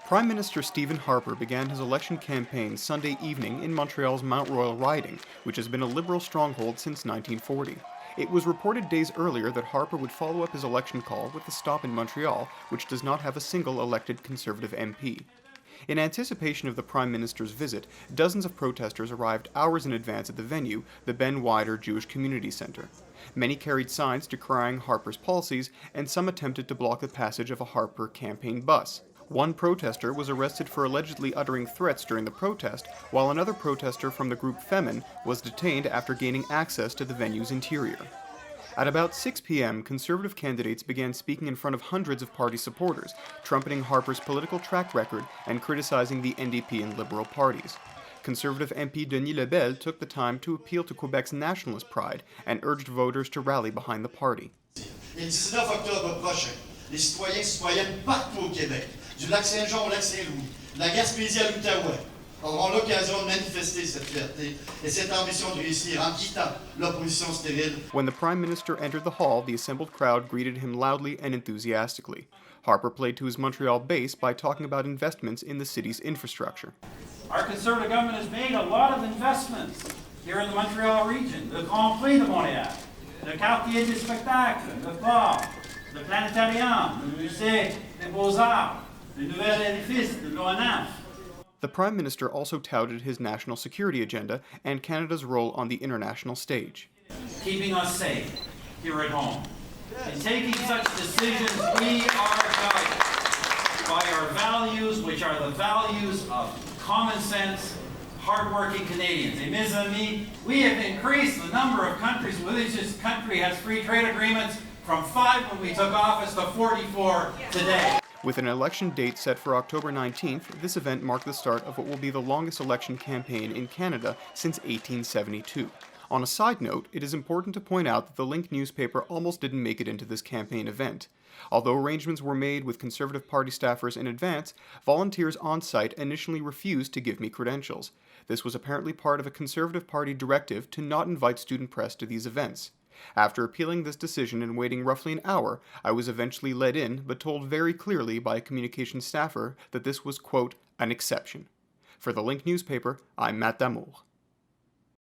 Prime Minister Stephen Harper began his election campaign Sunday evening in Montreal's Mount Royal riding, which has been a Liberal stronghold since 1940. It was reported days earlier that Harper would follow up his election call with a stop in Montreal, which does not have a single elected Conservative MP. In anticipation of the Prime Minister's visit, dozens of protesters arrived hours in advance at the venue, the Ben Wider Jewish Community Center. Many carried signs decrying Harper's policies, and some attempted to block the passage of a Harper campaign bus. One protester was arrested for allegedly uttering threats during the protest, while another protester from the group Femin was detained after gaining access to the venue's interior. At about 6 p.m., Conservative candidates began speaking in front of hundreds of party supporters, trumpeting Harper's political track record and criticizing the NDP and Liberal parties. Conservative MP Denis Lebel took the time to appeal to Quebec's nationalist pride and urged voters to rally behind the party. Le 19 octobre prochain, les citoyens et citoyennes partout au Québec, du lac Saint-Jean au lac Saint-Louis, de la Gaspésie à l'Outaouais, auront l'occasion de manifester cette fierté et cette ambition de réussir en quittant l'opposition stérile. When the Prime Minister entered the hall, the assembled crowd greeted him loudly and enthusiastically. Harper played to his Montreal base by talking about investments in the city's infrastructure. Our Conservative government has made a lot of investments here in the Montreal region. Le Grand Prix de Montréal, le Quartier du Spectacle, le Port, le Planétarium, le Musée des Beaux-Arts, le nouvel édifice de l'ONF. The Prime Minister also touted his national security agenda and Canada's role on the international stage. Keeping us safe here at home. In taking such decisions, we are guided by our values, which are the values of common sense, hardworking Canadians. Et mes amis, we have increased the number of countries with which this country has free trade agreements from 5 when we took office to 44 today. With an election date set for October 19th, this event marked the start of what will be the longest election campaign in Canada since 1872. On a side note, it is important to point out that the Link newspaper almost didn't make it into this campaign event. Although arrangements were made with Conservative Party staffers in advance, volunteers on site initially refused to give me credentials. This was apparently part of a Conservative Party directive to not invite student press to these events. After appealing this decision and waiting roughly an hour, I was eventually let in, but told very clearly by a communications staffer that this was, quote, an exception. For the Link newspaper, I'm Matt Damour.